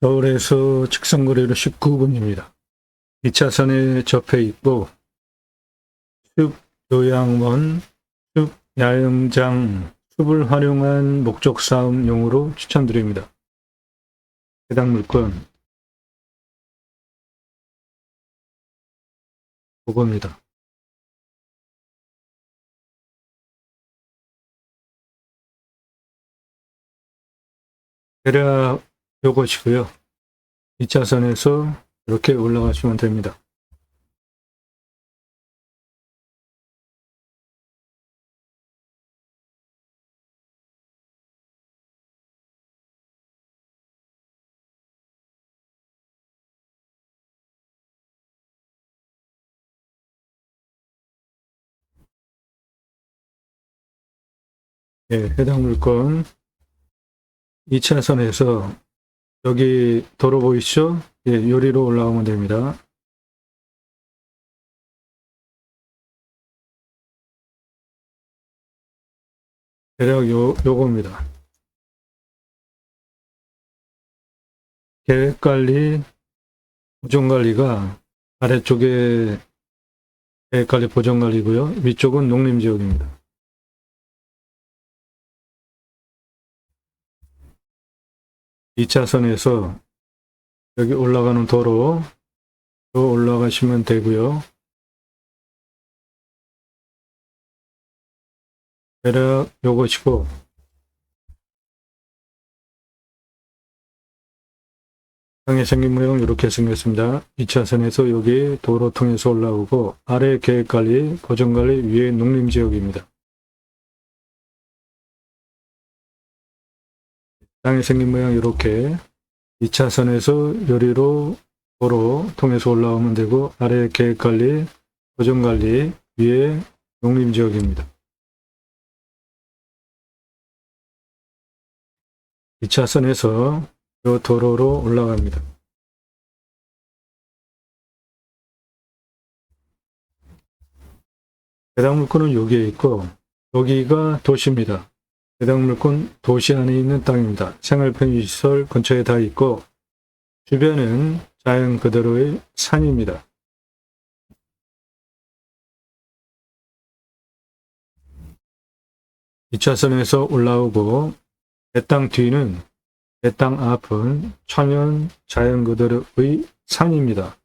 서울에서 직선거리로 19분입니다. 2차선에 접해 있고 숲 요양원, 숲 야영장, 숲을 활용한 목적 사업용으로 추천드립니다. 해당 물건 그겁니다. 대략 요것이고요. 2차선에서 이렇게 올라가시면 됩니다. 예, 해당 물건 2차선에서 여기 도로 보이시죠? 예, 요리로 올라오면 됩니다. 대략 요겁니다. 계획관리, 보존관리가 아래쪽에 계획관리, 보존관리고요. 위쪽은 농림지역입니다. 이 차선에서 여기 올라가는 도로 올라가시면 되고요. 대략 요것이고 땅에 생긴 모양 이렇게 생겼습니다. 2차선에서 여기 도로 통해서 올라오고 아래 계획관리, 보존관리, 위에 농림지역입니다. 땅에 생긴 모양 이렇게 2차선에서 요리로 도로 통해서 올라오면 되고 아래 계획관리, 보존관리, 위에 농림지역입니다. 2차선에서 이 도로로 올라갑니다. 해당 물건은 여기에 있고 여기가 도시입니다. 해당 물건 도시 안에 있는 땅입니다. 생활 편의시설 근처에 다 있고 주변은 자연 그대로의 산입니다. 이 차선에서 올라오고 내 땅 뒤는 내 땅 앞은 천연 자연 그대로의 산입니다.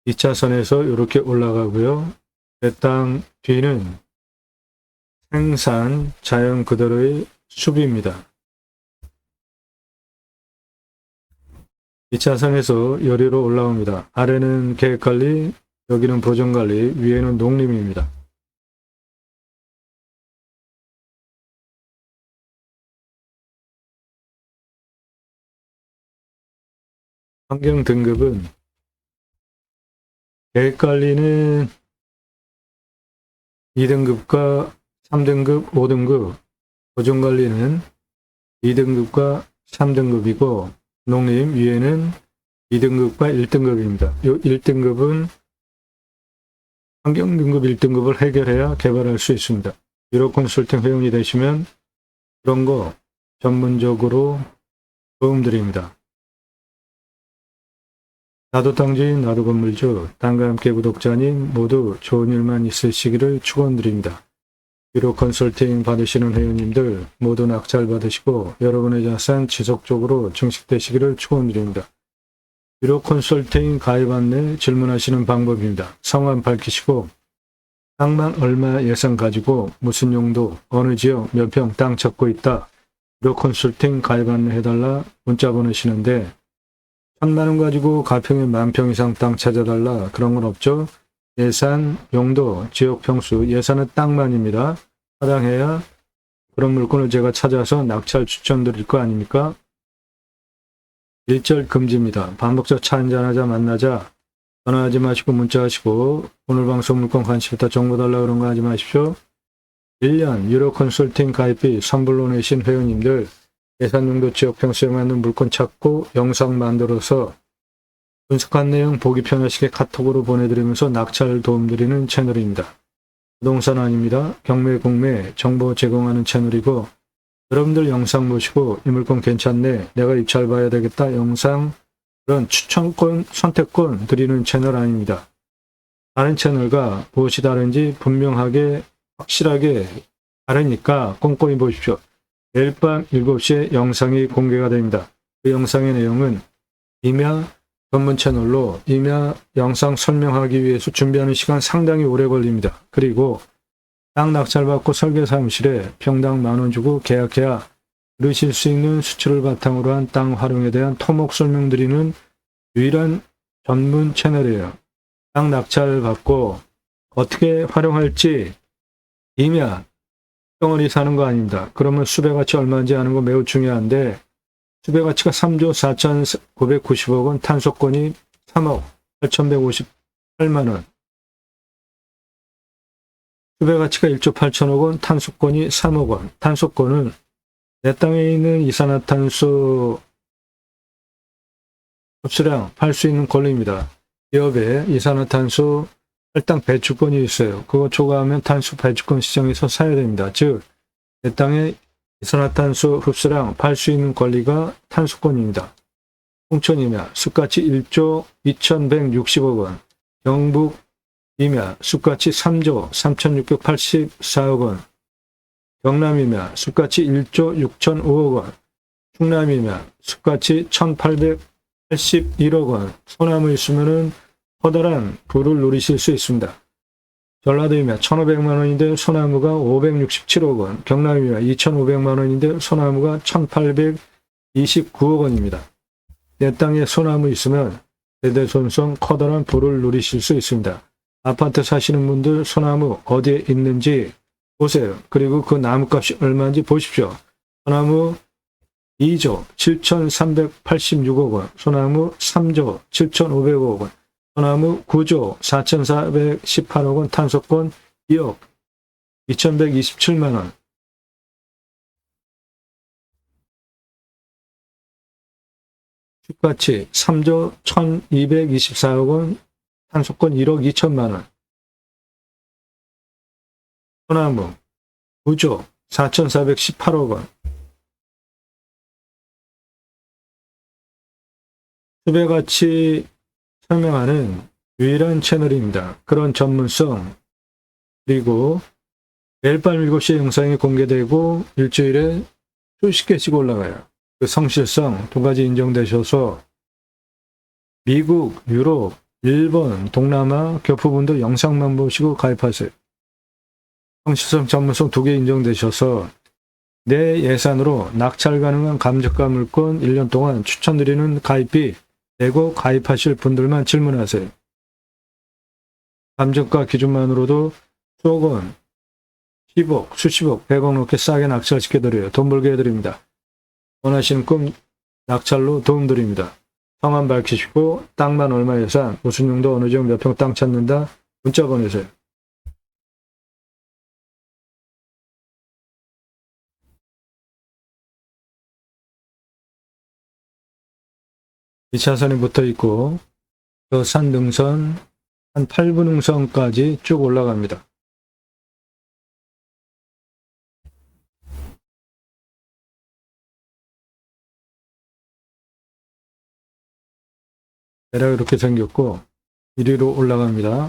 2차선에서 이렇게 올라가고요. 내 땅 뒤는 생산 자연 그대로의 숲입니다. 2차선에서 요리로 올라옵니다. 아래는 계획관리, 여기는 보존관리, 위에는 농림입니다. 환경 등급은 계획관리는 2등급과 3등급, 5등급, 보존관리는 2등급과 3등급이고 농림 위에는 2등급과 1등급입니다. 이 1등급은 환경등급 1등급을 해결해야 개발할 수 있습니다. 유로 컨설팅 회원이 되시면 그런 거 전문적으로 도움드립니다. 나도 땅주인, 나도 건물주, 땅과 함께 구독자님 모두 좋은 일만 있으시기를 축원드립니다. 유로 컨설팅 받으시는 회원님들 모두 낙찰 받으시고 여러분의 자산 지속적으로 증식되시기를 축원드립니다. 유로 컨설팅 가입 안내 질문하시는 방법입니다. 성함 밝히시고 땅만 얼마 예산 가지고 무슨 용도, 어느 지역, 몇 평 땅 찾고 있다. 유로 컨설팅 가입 안내 해달라 문자 보내시는데 1000만원 가지고 가평에 10,000평 이상 땅 찾아달라 그런 건 없죠. 예산, 용도, 지역 평수, 예산은 땅만입니다. 하당해야 그런 물건을 제가 찾아서 낙찰 추천드릴 거 아닙니까? 일절 금지입니다. 밥 먹자, 차 한잔하자, 만나자, 전화하지 마시고 문자하시고 오늘 방송 물건 관심 있다 정보 달라 그런 거 하지 마십시오. 1년 유로 컨설팅 가입비 선불로 내신 회원님들 예산 용도 지역 평수에 맞는 물건 찾고 영상 만들어서 분석한 내용 보기 편하시게 카톡으로 보내드리면서 낙찰 도움드리는 채널입니다. 부동산 아닙니다. 경매, 공매, 정보 제공하는 채널이고 여러분들 영상 보시고 이 물건 괜찮네, 내가 입찰 봐야 되겠다 영상, 그런 추천권, 선택권 드리는 채널 아닙니다. 다른 채널과 무엇이 다른지 분명하게 확실하게 다르니까 꼼꼼히 보십시오. 내일 밤 7시에 영상이 공개가 됩니다. 그 영상의 내용은 임야 전문 채널로 임야 영상 설명하기 위해서 준비하는 시간 상당히 오래 걸립니다. 그리고 땅 낙찰받고 설계 사무실에 평당 10,000원 주고 계약해야 들으실 수 있는 수치를 바탕으로 한 땅 활용에 대한 토목 설명드리는 유일한 전문 채널이에요. 땅 낙찰받고 어떻게 활용할지 임야 덩어리 사는 거 아닙니다. 그러면 수배가치 얼마인지 아는 거 매우 중요한데, 수배가치가 3조 4,990억 원, 탄소권이 3억 8,158만 원, 수배가치가 1조 8천억 원, 탄소권이 3억 원. 탄소권은 내 땅에 있는 이산화탄소 흡수량 팔 수 있는 권리입니다. 기업에 이산화탄소 할당 배출권이 있어요. 그거 초과하면 탄소 배출권 시장에서 사야 됩니다. 즉, 내 땅에 이산화탄소 흡수량 팔 수 있는 권리가 탄소권입니다. 홍천 임야 수가치 1조 2,160억 원, 경북 임야 수가치 3조 3,684억 원, 경남 임야 수가치 1조 6,005억 원, 충남 임야 수가치 1,881억 원. 소나무 있으면은 커다란 부를 누리실 수 있습니다. 전라도 임야 1,500만 원인데 소나무가 567억 원, 경남 임야 2,500만 원인데 소나무가 1,829억 원입니다. 내 땅에 소나무 있으면 대대손손 커다란 부를 누리실 수 있습니다. 아파트 사시는 분들 소나무 어디에 있는지 보세요. 그리고 그 나무값이 얼마인지 보십시오. 소나무 2조 7,386억 원, 소나무 3조 7,500억 원, 소나무 9조 4,418억 원, 탄소권 2억 2,127만 원. 주가치 3조 1,224억 원, 탄소권 1억 2천만 원. 소나무 9조 4,418억 원. 수배가치 설명하는 유일한 채널입니다. 그런 전문성, 그리고 매일 밤 7시에 영상이 공개되고 일주일에 수십 개씩 올라가요. 그 성실성 두 가지 인정되셔서 미국, 유럽, 일본, 동남아 교포분들 영상만 보시고 가입하세요. 성실성, 전문성 두 개 인정되셔서 내 예산으로 낙찰 가능한 감정가 물건 1년 동안 추천드리는 가입비 내고 가입하실 분들만 질문하세요. 감정가 기준만으로도 수억 원, 10억, 수십억, 100억 넘게 싸게 낙찰시켜드려요. 돈 벌게 해드립니다. 원하시는 꿈 낙찰로 도움드립니다. 성함 밝히시고 땅만 얼마 예산, 무슨 용도 어느 지역 몇 평 땅 찾는다 문자 보내세요. 이 차선이 붙어 있고 저 산 능선 한 8분 능선까지 쭉 올라갑니다. 대략 이렇게 생겼고 이리로 올라갑니다.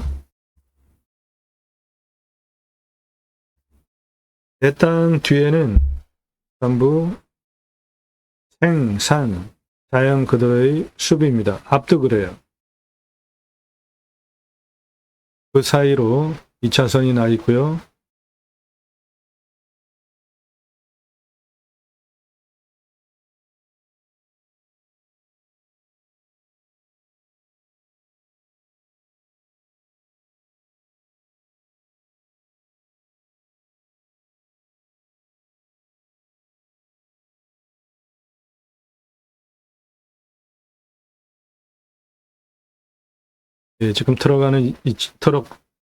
내 땅 뒤에는 전부 생산, 자연 그대로의 숲입니다. 앞도 그래요. 그 사이로 2차선이 나 있고요. 예, 지금 트럭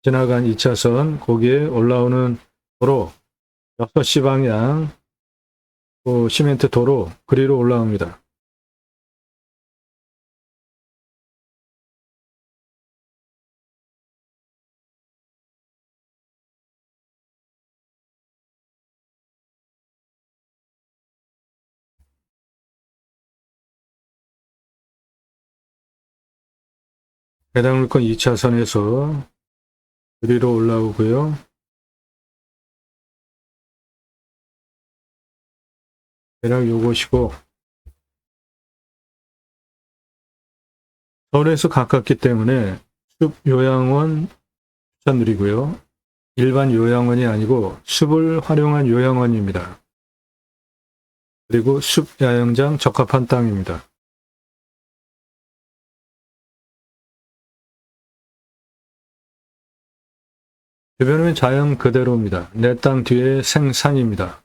지나간 2차선, 거기에 올라오는 도로, 6시 방향, 시멘트 도로, 그리로 올라옵니다. 해당 물건 2차선에서 그리로 올라오고요. 대략 요것이고, 서울에서 가깝기 때문에 숲 요양원 추천드리고요. 일반 요양원이 아니고 숲을 활용한 요양원입니다. 그리고 숲 야영장 적합한 땅입니다. 주변은 자연 그대로입니다. 내 땅 뒤에 생산입니다.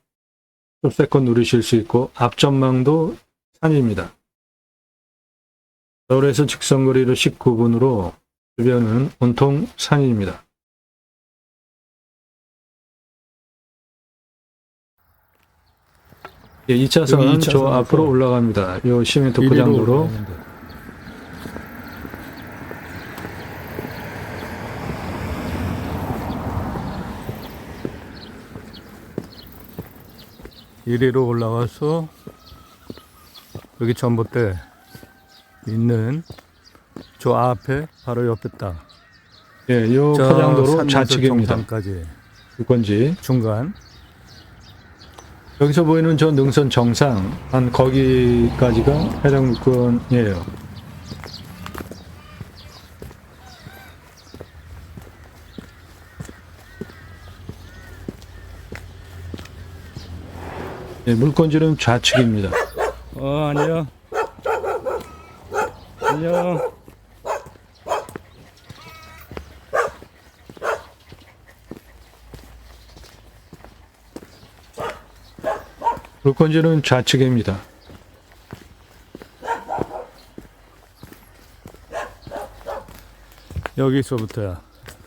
숲세권 누리실 수 있고 앞전망도 산입니다. 서울에서 직선거리로 19분으로 주변은 온통 산입니다. 예, 2차선은 저 앞으로 올라갑니다. 요 시멘트 포장도로. 이리로 올라와서 여기 전봇대 있는 저 앞에 바로 옆에 땅. 예, 요 포장도로 좌측입니다. 정상까지 물건지. 중간. 여기서 보이는 저 능선 정상 한 거기까지가 해당 물건이에요. 예, 물건지는 좌측입니다. 안녕. 안녕. 물건지는 좌측입니다. 여기서부터야.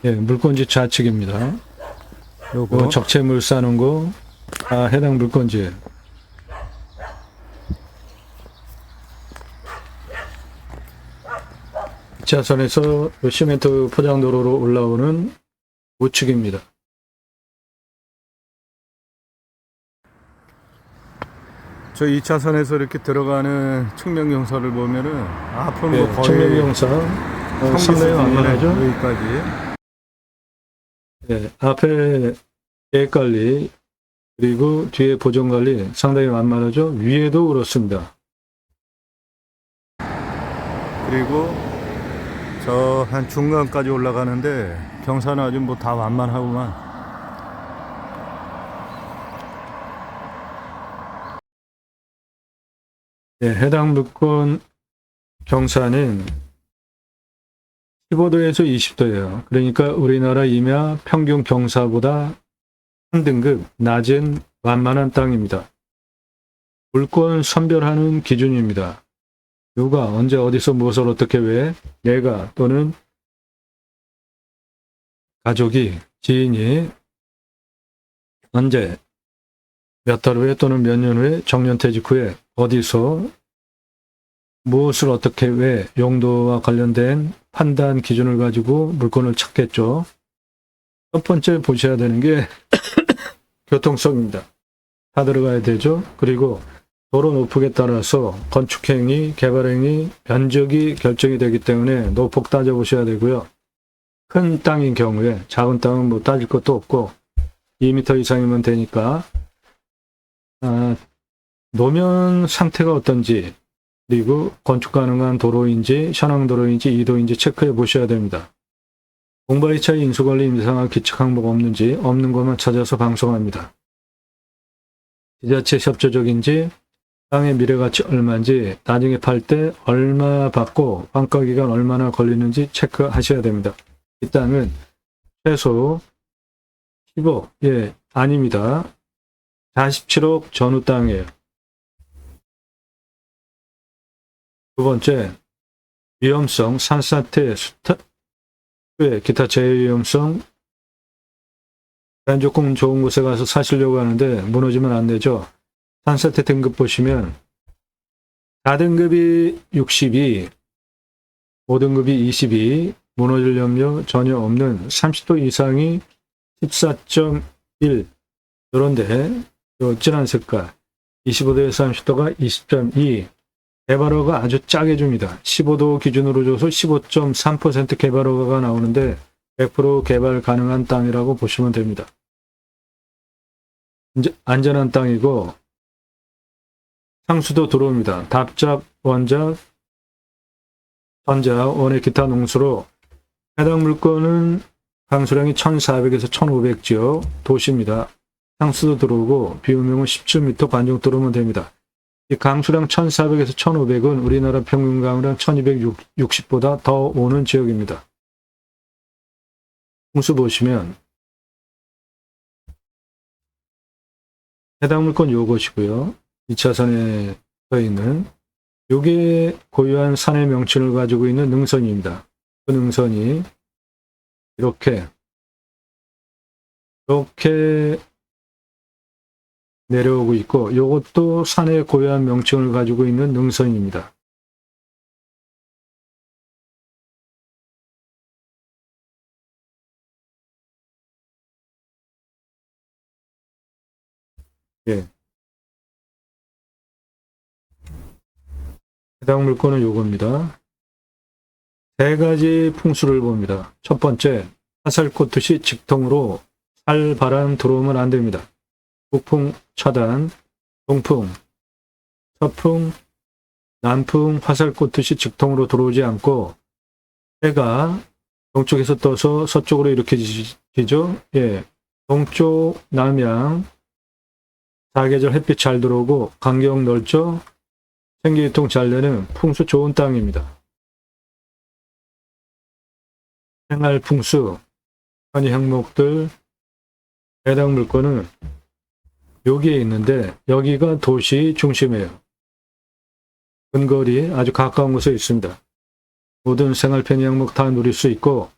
예, 물건지 좌측입니다. 요거 적재물 싸는 거 다 해당 물건지예요. 차선에서 시멘트 포장도로로 올라오는 우측입니다. 저 2차선에서 이렇게 들어가는 측면경사를 보면은 앞은 예, 뭐 거의 측면경사 상당히 완만하죠. 여기까지. 예, 앞에 계획관리 그리고 뒤에 보존관리 상당히 완만하죠. 위에도 그렇습니다. 그리고 저 한 중간까지 올라가는데 경사는 아주 뭐 다 완만하구만. 예, 해당 물건 경사는 15도에서 20도예요. 그러니까 우리나라 임야 평균 경사보다 한 등급 낮은 완만한 땅입니다. 물건 선별하는 기준입니다. 누가 언제 어디서 무엇을 어떻게 왜 내가 또는 가족이 지인이 언제 몇 달 후에 또는 몇 년 후에 정년퇴직 후에 어디서 무엇을 어떻게 왜 용도와 관련된 판단 기준을 가지고 물건을 찾겠죠. 첫 번째 보셔야 되는 게 교통성입니다. 다 들어가야 되죠. 그리고 도로 높이에 따라서 건축행위, 개발행위, 면적이 결정이 되기 때문에 노폭 따져보셔야 되고요. 큰 땅인 경우에 작은 땅은 뭐 따질 것도 없고 2m 이상이면 되니까 노면 상태가 어떤지 그리고 건축 가능한 도로인지 현황도로인지 이도인지 체크해 보셔야 됩니다. 공바이 차이 인수관리 임상학 기측 항목 없는지 없는 것만 찾아서 방송합니다. 지자체 협조적인지 땅의 미래가치 얼마인지 나중에 팔 때 얼마 받고 환가기간 얼마나 걸리는지 체크하셔야 됩니다. 이 땅은 최소 10억, 예, 아닙니다. 47억 전후 땅이에요. 두 번째, 위험성, 산사태, 수해, 기타 재해위험성, 자연조건 좋은 곳에 가서 사시려고 하는데 무너지면 안 되죠. 산사태 등급 보시면 4등급이 62, 5등급이 22, 무너질 염려 전혀 없는 30도 이상이 14.1, 그런데 요 진한 색깔 25도에서 30도가 20.2, 개발허가 아주 짜게 줍니다. 15도 기준으로 줘서 15.3% 개발허가가 나오는데 100% 개발 가능한 땅이라고 보시면 됩니다. 이제 안전한 땅이고 상수도 들어옵니다. 답작, 원작, 전작, 원의 기타 농수로 해당 물건은 강수량이 1400에서 1500지역 도시입니다. 상수도 들어오고 비용명은 17m 반정 들어오면 됩니다. 이 강수량 1400에서 1500은 우리나라 평균 강수량 1260보다 더 오는 지역입니다. 홍수 보시면 해당 물건 요것이고요. 2차선에 서 있는 요게 고유한 산의 명칭을 가지고 있는 능선입니다. 그 능선이 이렇게 내려오고 있고 요것도 산의 고유한 명칭을 가지고 있는 능선입니다. 예. 해당 물건은 요겁니다. 세 가지 풍수를 봅니다. 첫 번째, 화살 꽂듯이 직통으로 살바람 들어오면 안 됩니다. 북풍 차단, 동풍, 서풍, 남풍, 화살 꽂듯이 직통으로 들어오지 않고 해가 동쪽에서 떠서 서쪽으로 이렇게 지죠. 예, 동쪽, 남양, 사계절 햇빛 잘 들어오고 간격 넓죠. 생기유통 잘 되는 풍수 좋은 땅입니다. 생활 풍수, 현이 항목들, 해당 물건은 여기에 있는데 여기가 도시 중심이에요. 근거리 아주 가까운 곳에 있습니다. 모든 생활 편의 항목 다 누릴 수 있고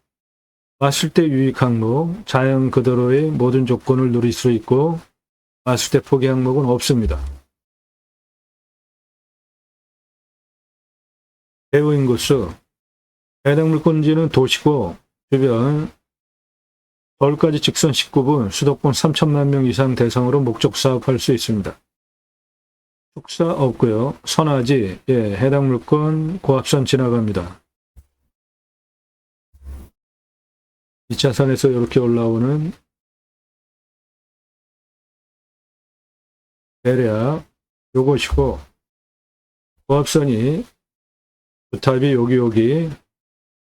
왔을 때 유익 항목, 자연 그대로의 모든 조건을 누릴 수 있고 왔을 때 포기 항목은 없습니다. 배후 인구수, 해당 물건지는 도시고 주변 서울까지 직선 19분, 수도권 3천만 명 이상 대상으로 목적 사업할 수 있습니다. 축사 없고요. 선화지, 예, 해당 물건 고압선 지나갑니다. 2차선에서 이렇게 올라오는 대략 요것이고 고압선이 부탑이 여기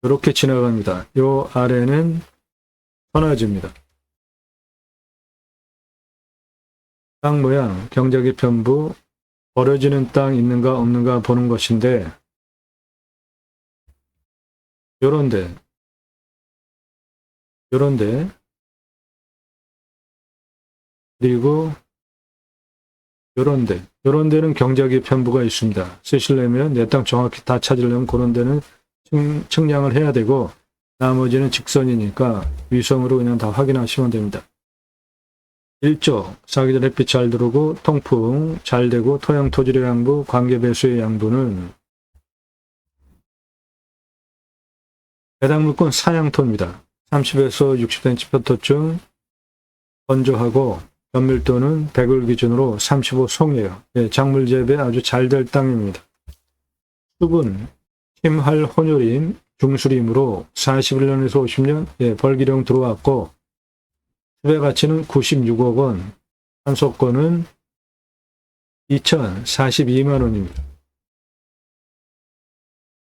이렇게 지나갑니다. 요 아래는 선화지입니다. 땅 모양, 경작의 편부, 버려지는 땅 있는가 없는가 보는 것인데 요런데 그리고 요런 데는 경작의 편부가 있습니다. 쓰시려면 내 땅 정확히 다 찾으려면 그런 데는 측량을 해야 되고 나머지는 직선이니까 위성으로 그냥 다 확인하시면 됩니다. 일조, 사계절 햇빛 잘 들어오고 통풍 잘 되고 토양 토질의 양부, 관계 배수의 양부는 해당 물건 사양토입니다. 30에서 60cm 표토쯤 건조하고 연밀도는 100을 기준으로 35 송이에요. 예, 작물 재배 아주 잘 될 땅입니다. 수분, 힘할 혼혈임, 중수림으로 41년에서 50년 예, 벌기령 들어왔고 수배 가치는 96억 원, 한소권은 2,042만 원입니다.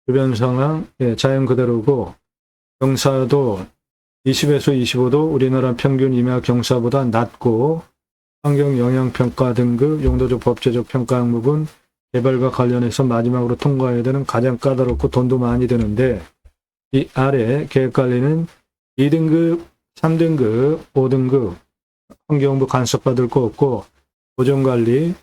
주변 상황 예, 자연 그대로고 경사도 20에서 25도 우리나라 평균 임야 경사보다 낮고 환경영향평가 등급 용도적 법제적 평가 항목은 개발과 관련해서 마지막으로 통과해야 되는 가장 까다롭고 돈도 많이 드는데 이 아래 계획관리는 2등급, 3등급, 5등급 환경부 간섭받을 거 없고 보존관리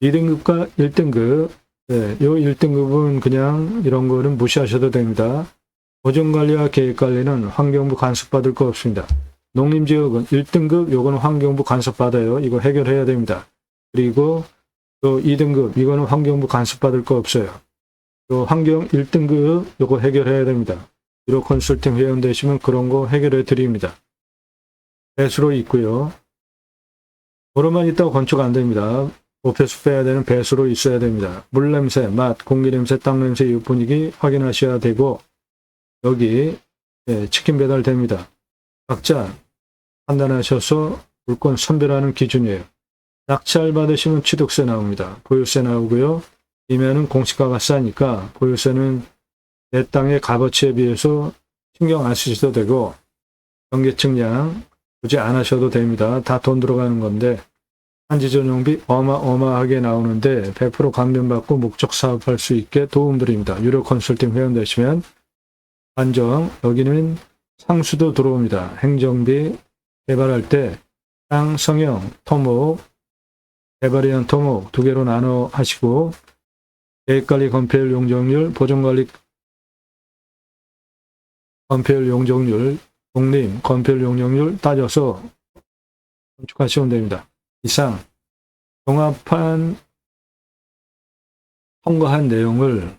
2등급과 1등급 네, 요 1등급은 그냥 이런 거는 무시하셔도 됩니다. 보존관리와 계획관리는 환경부 간섭받을 거 없습니다. 농림지역은 1등급, 요거는 환경부 간섭받아요. 이거 해결해야 됩니다. 그리고 또 2등급, 이거는 환경부 간섭받을 거 없어요. 또 환경 1등급, 요거 해결해야 됩니다. 유로 컨설팅 회원 되시면 그런 거 해결해 드립니다. 배수로 있고요. 도로만 있다고 건축 안 됩니다. 5배수 빼야 되는 배수로 있어야 됩니다. 물 냄새, 맛, 공기 냄새, 땅 냄새, 이웃 분위기 확인하셔야 되고 여기 치킨 배달됩니다. 각자 판단하셔서 물건 선별하는 기준이에요. 낙찰 받으시면 취득세 나옵니다. 보유세 나오고요. 이면은 공시가가 싸니까 보유세는 내 땅의 값어치에 비해서 신경 안 쓰셔도 되고 경계측량 굳이 안 하셔도 됩니다. 다 돈 들어가는 건데 한지 전용비 어마어마하게 나오는데 100% 감면받고 목적 사업할 수 있게 도움드립니다. 유료 컨설팅 회원 되시면 안정 여기는 상수도 들어옵니다. 행정비 개발할 때 땅 성형, 토목, 개발에 의한 토목 두 개로 나눠 하시고 계획관리 건폐율 용적률, 보존관리 건폐율 용적률, 독립 건폐율 용적률 따져서 건축하시면 됩니다. 이상 종합한 통과한 내용을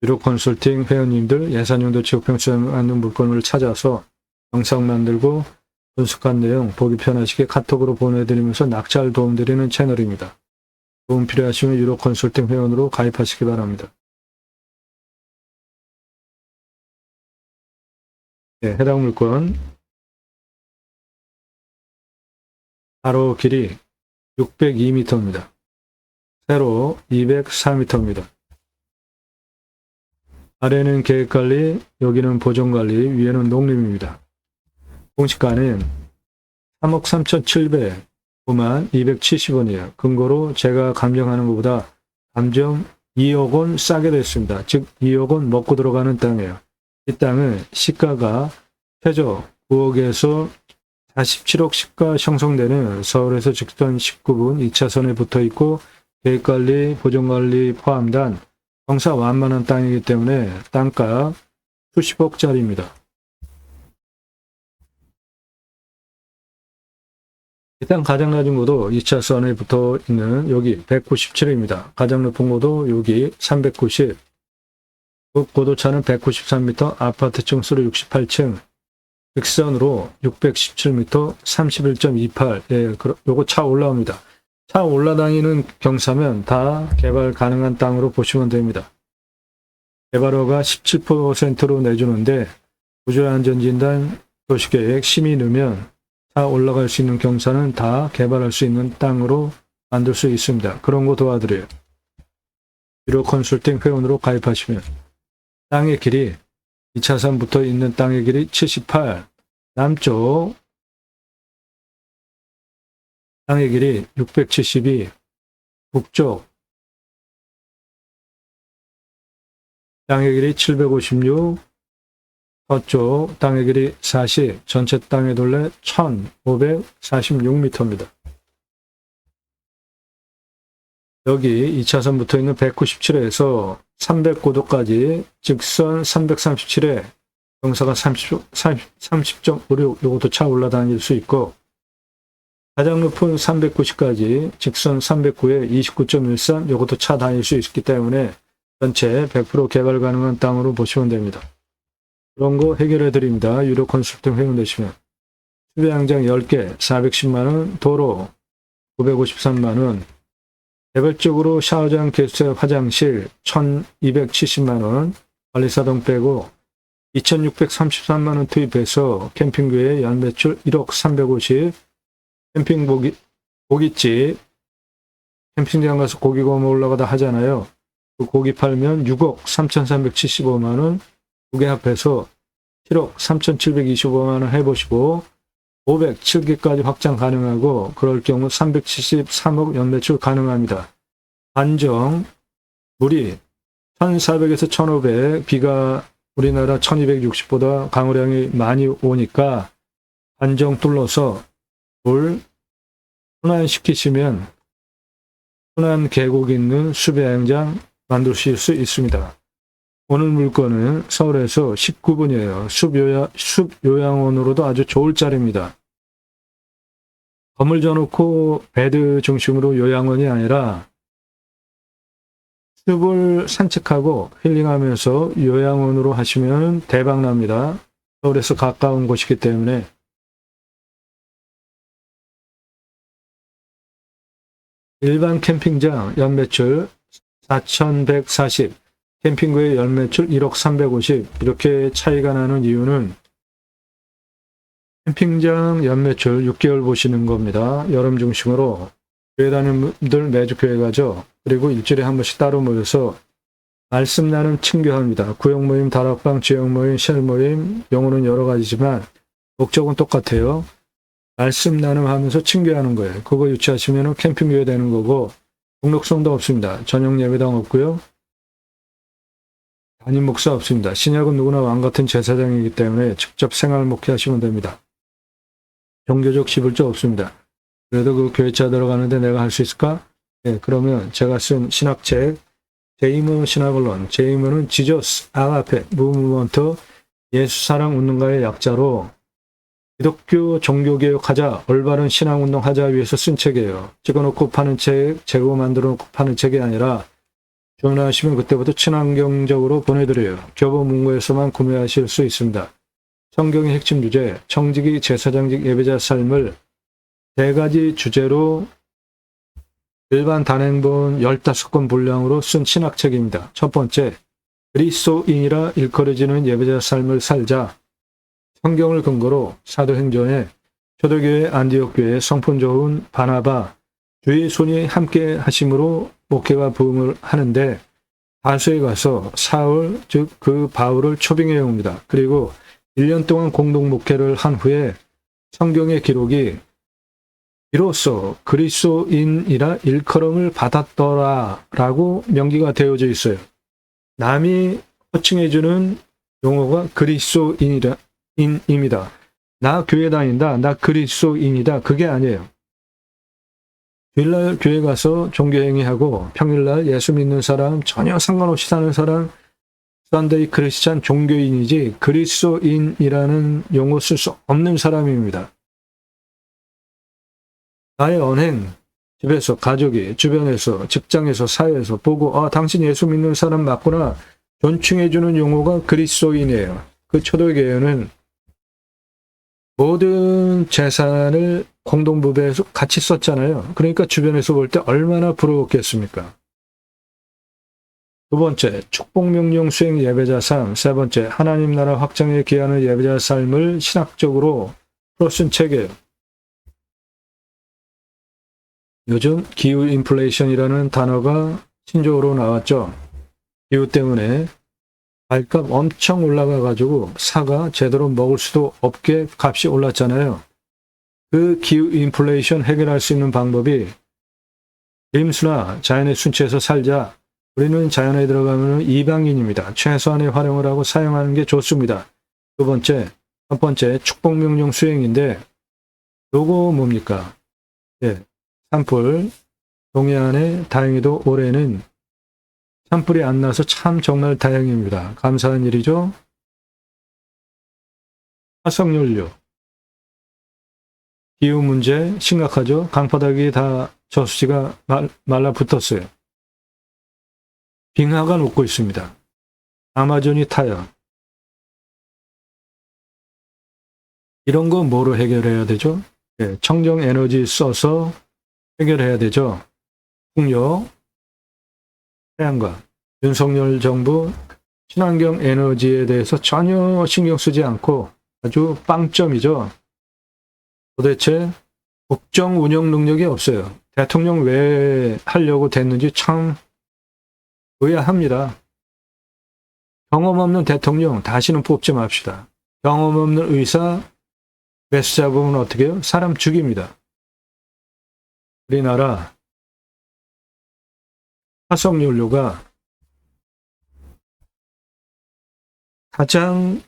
유료 컨설팅 회원님들 예산용도 지역평수에 맞는 물건을 찾아서 영상 만들고 분석한 내용 보기 편하시게 카톡으로 보내드리면서 낙찰 도움드리는 채널입니다. 도움 필요하시면 유료 컨설팅 회원으로 가입하시기 바랍니다. 네, 해당 물건 가로 길이 602m입니다. 세로 204m입니다. 아래는 계획관리, 여기는 보존관리, 위에는 농림입니다. 공시가는 3억 3,709만 270원이에요. 금고로 제가 감정하는 것보다 감정 2억 원 싸게 됐습니다. 즉 2억 원 먹고 들어가는 땅이에요. 이 땅은 시가가 최저 9억에서 47억 시가 형성되는 서울에서 직선 19분 2차선에 붙어 있고 계획관리, 보존관리 포함단 경사 완만한 땅이기 때문에 땅값 수십억짜리입니다. 일단 가장 낮은 고도 2차선에 붙어 있는 여기 197입니다. 가장 높은 고도 여기 390. 고도차는 193m, 아파트 층수로 68층, 직선으로 617m, 31.28. 예, 요거 차 올라옵니다. 차 올라다니는 경사면 다 개발 가능한 땅으로 보시면 됩니다. 개발허가 17%로 내주는데 구조안전진단, 도시계획, 심의 넣으면 차 올라갈 수 있는 경사는 다 개발할 수 있는 땅으로 만들 수 있습니다. 그런 거 도와드려요. 유료 컨설팅 회원으로 가입하시면 땅의 길이 2차선 붙어 있는 땅의 길이 78, 남쪽 땅의 길이 672, 북쪽 땅의 길이 756, 서쪽 땅의 길이 40, 전체 땅의 둘레 1546m입니다. 여기 2차선 붙어 있는 197에서 300고도까지 직선 337에 경사가 30.56, 이것도 차 올라다닐 수 있고 가장 높은 390까지 직선 309에 29.13, 이것도 차 다닐 수 있기 때문에 전체 100% 개발 가능한 땅으로 보시면 됩니다. 그런 거 해결해 드립니다. 유료 컨설팅 회원 되시면. 수배양장 10개 410만원, 도로 953만원, 개별적으로 샤워장, 개수대, 화장실 1270만원, 관리사동 빼고 2633만원 투입해서 캠핑교회 연매출 1억 350, 캠핑 고깃집, 캠핑장 가서 고기 구워 먹으려고 하잖아요. 그 고기 팔면 6억 3375만원, 두 개 합해서 7억 3725만원 해보시고 507개까지 확장 가능하고 그럴 경우 373억 연매출 가능합니다. 안정, 물이 1400에서 1500, 비가 우리나라 1260보다 강우량이 많이 오니까 안정 뚫러서 물 순환시키시면 순환 계곡 있는 수배양장 만드실 수 있습니다. 오늘 물건은 서울에서 19분이에요. 숲요양원으로도 아주 좋을 자리입니다. 건물 져놓고 베드 중심으로 요양원이 아니라 숲을 산책하고 힐링하면서 요양원으로 하시면 대박납니다. 서울에서 가까운 곳이기 때문에 일반 캠핑장 연매출 4,140, 캠핑구의 연매출 1억 350 이렇게 차이가 나는 이유는 캠핑장 연매출 6개월 보시는 겁니다. 여름 중심으로 교회 다니는 분들 매주 교회 가죠. 그리고 일주일에 한 번씩 따로 모여서 말씀 나눔 친교합니다. 구역 모임, 다락방, 지역 모임, 쉘 모임, 용어는 여러 가지지만 목적은 똑같아요. 말씀 나눔하면서 친교하는 거예요. 그거 유치하시면 캠핑교회 되는 거고 등록성도 없습니다. 전용 예배당 없고요. 담임 목사 없습니다. 신약은 누구나 왕같은 제사장이기 때문에 직접 생활 목회하시면 됩니다. 종교적 지불자 없습니다. 그래도 그 교회차 들어가는데 내가 할 수 있을까? 네, 그러면 제가 쓴 신학책 제이먼 신학원론, 제이먼은 지저스, 아가페, 무브먼트, 예수사랑 운동가의 약자로 기독교 종교개혁하자, 올바른 신앙운동하자 위해서 쓴 책이에요. 찍어놓고 파는 책, 재고 만들어놓고 파는 책이 아니라 주문하시면 그때부터 친환경적으로 보내드려요. 교보문고에서만 구매하실 수 있습니다. 성경의 핵심 주제, 청지기 제사장직 예배자 삶을 3가지 주제로 일반 단행본 15권 분량으로 쓴 신학책입니다. 첫 번째, 그리스도인이라 일컬어지는 예배자 삶을 살자. 성경을 근거로 사도행전에 초대교회 안디옥교회 성품 좋은 바나바, 주의 손이 함께 하심으로 목회가 부흥을 하는데 다수에 가서 사울, 즉 그 바울을 초빙해 옵니다. 그리고 1년 동안 공동 목회를 한 후에 성경의 기록이 이로써 그리스도인이라 일컬음을 받았더라라고 명기가 되어져 있어요. 남이 호칭해주는 용어가 그리스도인입니다. 나 교회 다닌다, 나 그리스도인이다, 그게 아니에요. 주일날 교회 가서 종교행위하고 평일날 예수 믿는 사람, 전혀 상관없이 사는 사람, 썬데이 크리스찬 종교인이지 그리스도인이라는 용어 쓸 수 없는 사람입니다. 나의 언행, 집에서, 가족이, 주변에서, 직장에서, 사회에서 보고 당신 예수 믿는 사람 맞구나 존칭해주는 용어가 그리스도인이에요. 그 초대교회는 모든 재산을 공동부배해서 같이 썼잖아요. 그러니까 주변에서 볼 때 얼마나 부러웠겠습니까? 두 번째, 축복명령 수행 예배자 삶. 세 번째, 하나님 나라 확장에 기하는 예배자 삶을 신학적으로 풀어쓴 책이에요. 요즘 기후 인플레이션이라는 단어가 신조어로 나왔죠. 기후 때문에 발값 엄청 올라가가지고 사과 제대로 먹을 수도 없게 값이 올랐잖아요. 그 기후 인플레이션 해결할 수 있는 방법이 임수나 자연의 순치에서 살자. 우리는 자연에 들어가면 이방인입니다. 최소한의 활용을 하고 사용하는 게 좋습니다. 첫 번째 축복명령 수행인데 요거 뭡니까? 네, 산불. 동해안에 다행히도 올해는 산불이 안 나서 참 정말 다행입니다. 감사한 일이죠. 화석연료. 기후 문제 심각하죠. 강바닥이 다 저수지가 말라붙었어요. 빙하가 녹고 있습니다. 아마존이 타요. 이런 거 뭐로 해결해야 되죠? 네, 청정 에너지 써서 해결해야 되죠. 풍력, 태양광. 윤석열 정부 친환경 에너지에 대해서 전혀 신경 쓰지 않고 아주 빵점이죠. 도대체 국정 운영 능력이 없어요. 대통령 왜 하려고 됐는지 참 의아합니다. 경험 없는 대통령 다시는 뽑지 맙시다. 경험 없는 의사 매수 잡으면 어떻게 해요? 사람 죽입니다. 우리나라 화석연료가 가장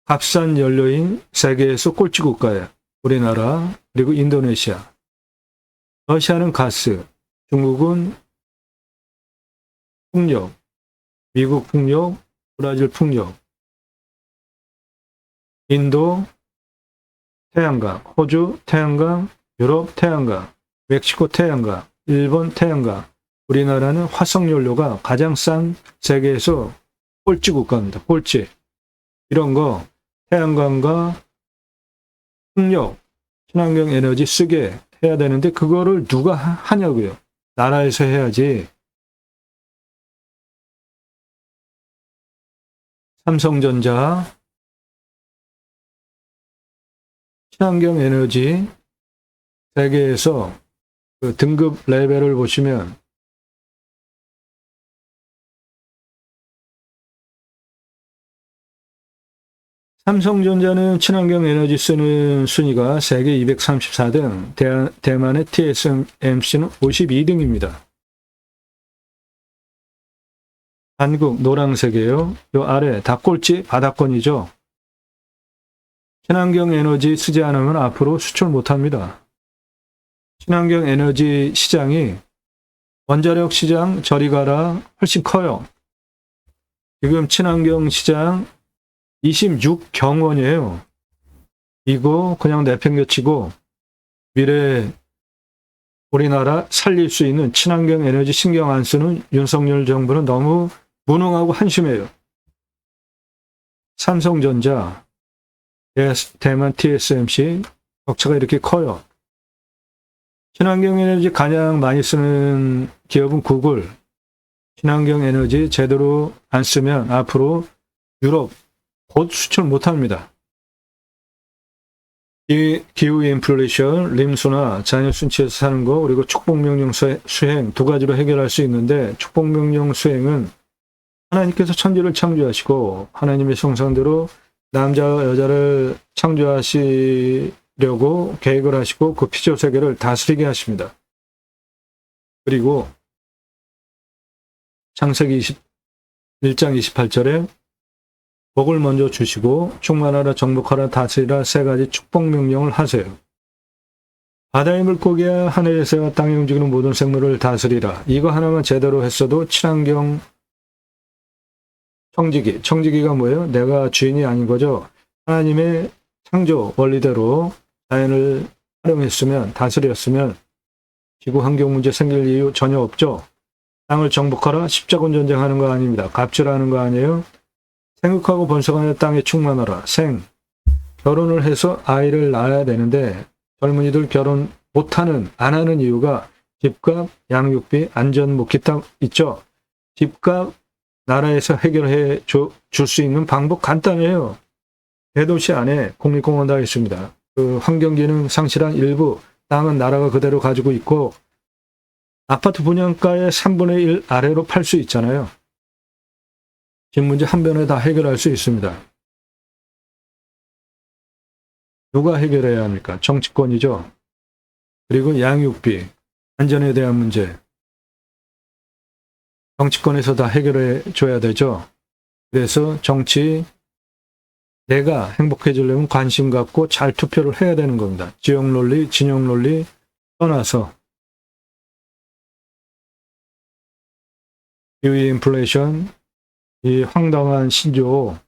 값싼 연료인 세계에서 꼴찌 국가예요. 우리나라, 그리고 인도네시아. 러시아는 가스, 중국은 풍력, 미국 풍력, 브라질 풍력, 인도 태양광, 호주 태양광, 유럽 태양광, 멕시코 태양광, 일본 태양광. 우리나라는 화석연료가 가장 싼 세계에서 꼴찌 국가입니다. 꼴찌. 이런 거 태양광과 풍력, 친환경 에너지 쓰게 해야 되는데 그거를 누가 하냐고요. 나라에서 해야지. 삼성전자, 친환경 에너지 세계에서 그 등급 레벨을 보시면 삼성전자는 친환경 에너지 쓰는 순위가 세계 234등, 대만의 TSMC는 52등입니다. 한국 노란색이에요. 요 아래 다 꼴찌 바닥권이죠. 친환경 에너지 쓰지 않으면 앞으로 수출 못합니다. 친환경 에너지 시장이 원자력 시장 저리 가라 훨씬 커요. 지금 친환경 시장 26경원이에요. 이거 그냥 내팽개치고 미래 우리나라 살릴 수 있는 친환경 에너지 신경 안 쓰는 윤석열 정부는 너무 무능하고 한심해요. 삼성전자, 대만 TSMC 격차가 이렇게 커요. 친환경 에너지 가장 많이 쓰는 기업은 구글. 친환경 에너지 제대로 안 쓰면 앞으로 유럽 곧 수출 못합니다. 기후 인플레이션, 림수나 자녀 순치에서 사는 거, 그리고 축복명령 수행 두 가지로 해결할 수 있는데 축복명령 수행은 하나님께서 천지를 창조하시고 하나님의 형상대로 남자와 여자를 창조하시려고 계획을 하시고 그 피조 세계를 다스리게 하십니다. 그리고 창세기 1장 28절에 복을 먼저 주시고 충만하라 정복하라 다스리라 세 가지 축복 명령을 하세요. 바다의 물고기와 하늘의 새와 땅에 움직이는 모든 생물을 다스리라. 이거 하나만 제대로 했어도 친환경 청지기가 뭐예요? 내가 주인이 아닌 거죠. 하나님의 창조 원리대로 자연을 활용했으면 다스렸으면 지구 환경 문제 생길 이유 전혀 없죠. 땅을 정복하라 십자군 전쟁하는 거 아닙니다. 갑질하는 거 아니에요. 생육하고 번성하여 땅에 충만하라. 결혼을 해서 아이를 낳아야 되는데 젊은이들 결혼 못하는, 안 하는 이유가 집값, 양육비, 안전, 뭐 기타 있죠. 집값 나라에서 해결해 줄 수 있는 방법 간단해요. 대도시 안에 국립공원 다 있습니다. 그 환경기능 상실한 일부 땅은 나라가 그대로 가지고 있고 아파트 분양가의 3분의 1 아래로 팔 수 있잖아요. 집 문제 한 번에 다 해결할 수 있습니다. 누가 해결해야 합니까? 정치권이죠. 그리고 양육비, 안전에 대한 문제. 정치권에서 다 해결해 줘야 되죠. 그래서 정치, 내가 행복해지려면 관심 갖고 잘 투표를 해야 되는 겁니다. 지역 논리, 진영 논리 떠나서. 기후 인플레이션, 이 황당한 신조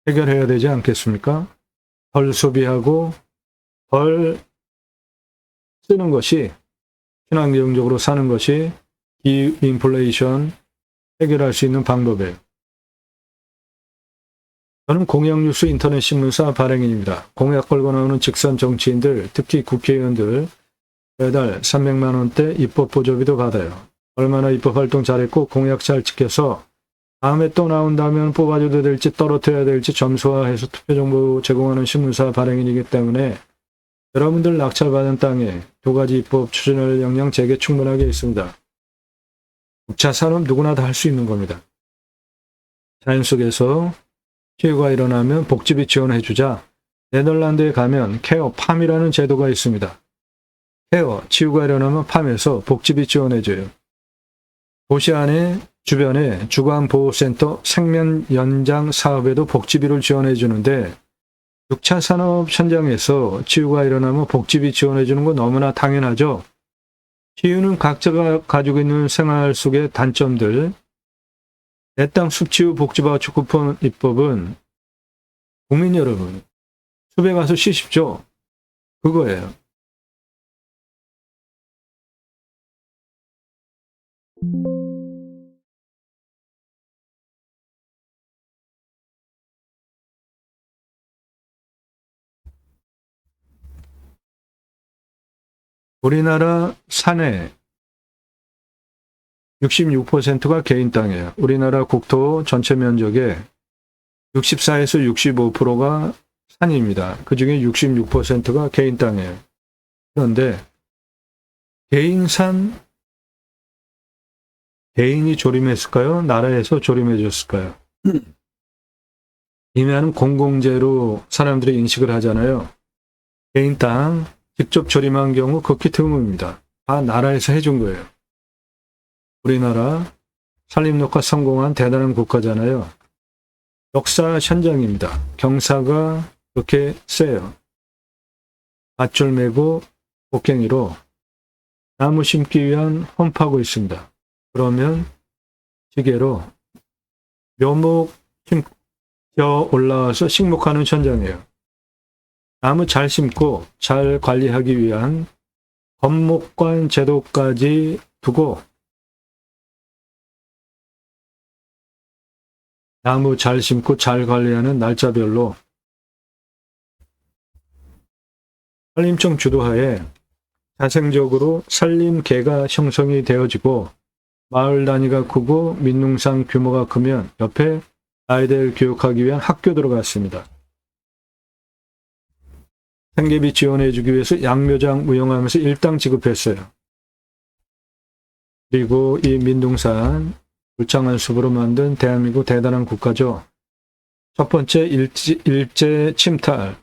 해결해야 되지 않겠습니까? 덜 소비하고 덜 쓰는 것이, 친환경적으로 사는 것이 기후 인플레이션 해결할 수 있는 방법이에요. 저는 공약뉴스 인터넷 신문사 발행인입니다. 공약 걸고 나오는 직선 정치인들, 특히 국회의원들 매달 300만 원대 입법 보조비도 받아요. 얼마나 입법 활동 잘했고 공약 잘 지켜서 다음에 또 나온다면 뽑아줘도 될지 떨어뜨려야 될지 점수화해서 투표 정보 제공하는 신문사 발행인이기 때문에 여러분들 낙찰받은 땅에 두 가지 입법 추진할 역량 제게 충분하게 있습니다. 국차 산업 누구나 다 할 수 있는 겁니다. 자연 속에서 피해가 일어나면 복지비 지원해주자. 네덜란드에 가면 케어 팜이라는 제도가 있습니다. 케어, 치유가 일어나면 팜에서 복지비 지원해줘요. 도시 안에 주변에 주간보호센터 생명 연장 사업에도 복지비를 지원해 주는데 6차 산업 현장에서 치유가 일어나면 복지비 지원해 주는 건 너무나 당연하죠. 치유는 각자가 가지고 있는 생활 속의 단점들, 내 땅 숲치유 복지바우처 쿠폰 입법은 국민 여러분, 숲에 가서 쉬십시오. 그거예요. 우리나라 산의 66%가 개인 땅이에요. 우리나라 국토 전체 면적의 64에서 65%가 산입니다. 그 중에 66%가 개인 땅이에요. 그런데 개인 산, 개인이 조림했을까요? 나라에서 조림해줬을까요? 임야는 공공재로 사람들이 인식을 하잖아요. 개인 땅 직접 조림한 경우 극히 드뭅니다. 다 나라에서 해준 거예요. 우리나라 산림녹화 성공한 대단한 국가잖아요. 역사 현장입니다. 경사가 그렇게 세요. 밧줄 메고 곡괭이로 나무 심기 위한 홈파고 있습니다. 그러면 지게로 묘목 심겨 올라와서 식목하는 현장이에요. 나무 잘 심고 잘 관리하기 위한 건목관 제도까지 두고 나무 잘 심고 잘 관리하는 날짜별로 산림청 주도하에 자생적으로 산림계가 형성이 되어지고 마을 단위가 크고 민농산 규모가 크면 옆에 아이들 교육하기 위한 학교 들어갔습니다. 생계비 지원해주기 위해서 양묘장 운영하면서 일당 지급했어요. 그리고 이 민둥산 울창한 숲으로 만든 대한민국 대단한 국가죠. 첫 번째 일제 침탈,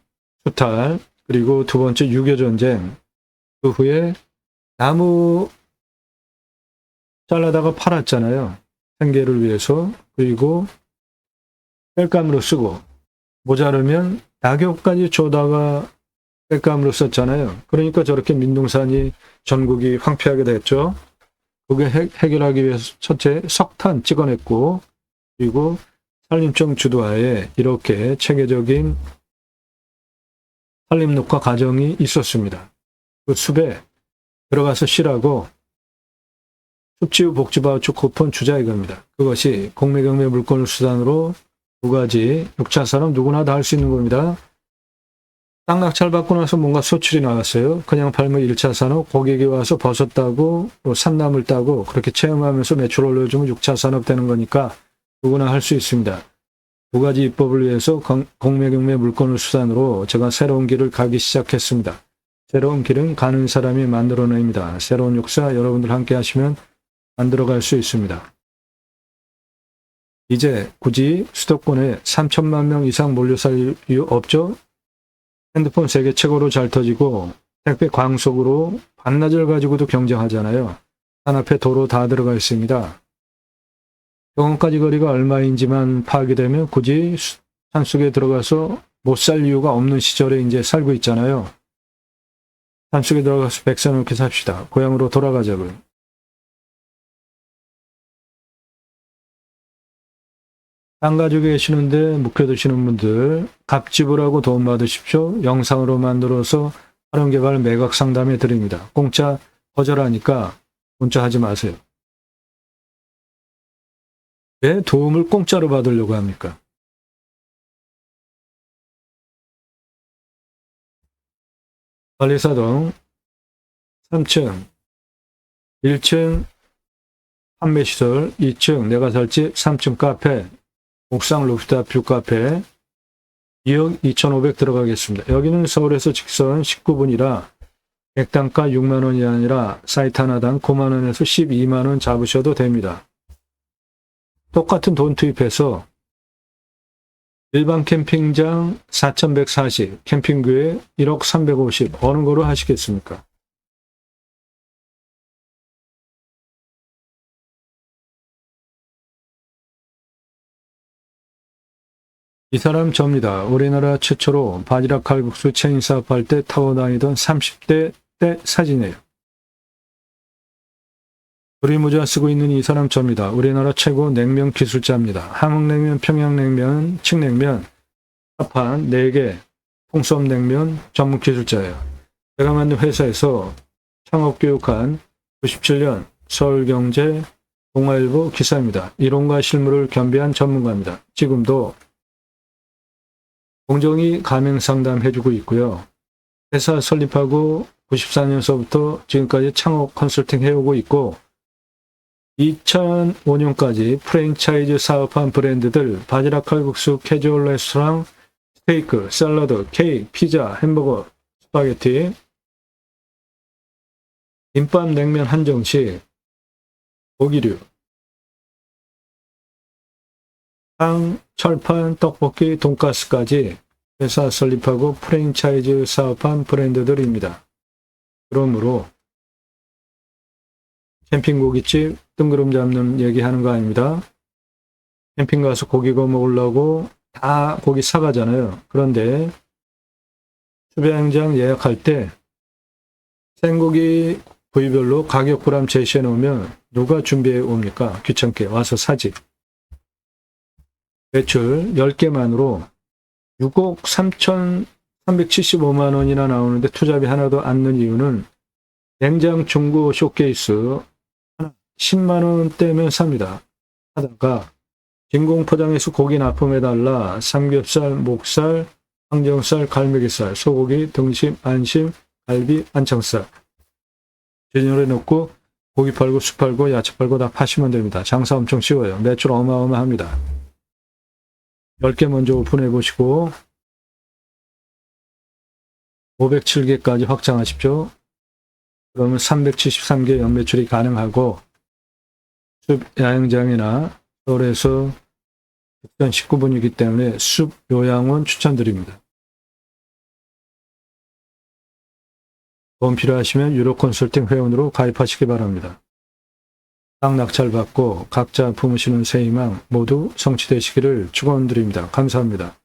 수탈, 그리고 두 번째 6.25전쟁, 그 후에 나무 잘라다가 팔았잖아요. 생계를 위해서. 그리고 땔감으로 쓰고 모자르면 낙엽까지 줘다가 땔감으로 썼잖아요. 그러니까 저렇게 민둥산이 전국이 황폐하게 됐죠. 그게 해결하기 위해서 첫째 석탄 찍어냈고 그리고 산림청 주도하에 이렇게 체계적인 산림녹화 과정이 있었습니다. 그 숲에 들어가서 쉬라고 숲지우 복지바우처 쿠폰 주자 이겁니다. 그것이 공매경매 물건을 수단으로 두 가지 6차 산업 누구나 다 할 수 있는 겁니다. 땅 낙찰 받고 나서 뭔가 소출이 나왔어요. 그냥 팔면 1차 산업, 고객이 와서 버섯 따고 산나물 따고 그렇게 체험하면서 매출 올려주면 6차 산업 되는 거니까 누구나 할 수 있습니다. 두 가지 입법을 위해서 공매경매 물건을 수단으로 제가 새로운 길을 가기 시작했습니다. 새로운 길은 가는 사람이 만들어냅니다. 새로운 역사 여러분들 함께 하시면 만들어갈 수 있습니다. 이제 굳이 수도권에 3천만 명 이상 몰려 살 이유 없죠? 핸드폰 세계 최고로 잘 터지고 택배 광속으로 반나절 가지고도 경쟁하잖아요. 산 앞에 도로 다 들어가 있습니다. 병원까지 거리가 얼마인지만 파악이 되면 굳이 산속에 들어가서 못 살 이유가 없는 시절에 이제 살고 있잖아요. 산속에 들어가서 백사 넘게 삽시다. 고향으로 돌아가자고요. 땅 가지고 계시는데 묵혀두시는 분들 갑지불하고 도움 받으십시오. 영상으로 만들어서 활용개발 매각 상담해 드립니다. 공짜 거절하니까 문자하지 마세요. 왜 도움을 공짜로 받으려고 합니까? 관리사동 3층 1층 판매시설 2층 내가 살집 3층 카페 옥상 루프탑 뷰 카페 2억 2,500 들어가겠습니다. 여기는 서울에서 직선 19분이라 객단가 6만 원이 아니라 사이트 하나당 9만 원에서 12만 원 잡으셔도 됩니다. 똑같은 돈 투입해서 일반 캠핑장 4,140, 캠핑교회 1억 350 어느 거로 하시겠습니까? 이 사람 접니다. 우리나라 최초로 바지락 칼국수 체인 사업할 때 타고 다니던 30대 때 사진이에요. 조리모자 쓰고 있는 이 사람 접니다. 우리나라 최고 냉면 기술자입니다. 함흥냉면, 평양냉면, 칡냉면, 합한 4개 통섭냉면 전문 기술자예요. 제가 만든 회사에서 창업교육한 97년 서울경제 동아일보 기사입니다. 이론과 실무를 겸비한 전문가입니다. 지금도 공정위 가맹 상담 해주고 있고요. 회사 설립하고 94년서부터 지금까지 창업 컨설팅 해오고 있고 2005년까지 프랜차이즈 사업한 브랜드들 바지락 칼국수, 캐주얼 레스토랑, 스테이크, 샐러드, 케이크, 피자, 햄버거, 스파게티, 김밥, 냉면 한정식, 고기류, 빵, 철판, 떡볶이, 돈가스까지 회사 설립하고 프랜차이즈 사업한 브랜드들입니다. 그러므로 캠핑 고깃집 뜬구름 잡는 얘기하는 거 아닙니다. 캠핑 가서 고기 구워 먹으려고 다 고기 사가잖아요. 그런데 수배양장 예약할 때 생고기 부위별로 가격부람 제시해 놓으면 누가 준비해 옵니까? 귀찮게 와서 사지. 매출 10개만으로 6억 3,375만 원이나 나오는데 투잡이 하나도 안 넣는 이유는 냉장 중고 쇼케이스 하나 10만 원대면 삽니다. 하다가 진공 포장해서 고기 납품해달라 삼겹살, 목살, 항정살, 갈매기살, 소고기, 등심, 안심, 갈비, 안창살 제조해 놓고 고기 팔고 술 팔고 야채 팔고 다 파시면 됩니다. 장사 엄청 쉬워요. 매출 어마어마합니다. 10개 먼저 오픈해 보시고 507개까지 확장하십시오. 그러면 373개 연매출이 가능하고 숲 야영장이나 서울에서 북단 19분이기 때문에 숲 요양원 추천드립니다. 도움 필요하시면 유로 컨설팅 회원으로 가입하시기 바랍니다. 땅 낙찰받고 각자 품으시는 새 희망 모두 성취되시기를 축원드립니다. 감사합니다.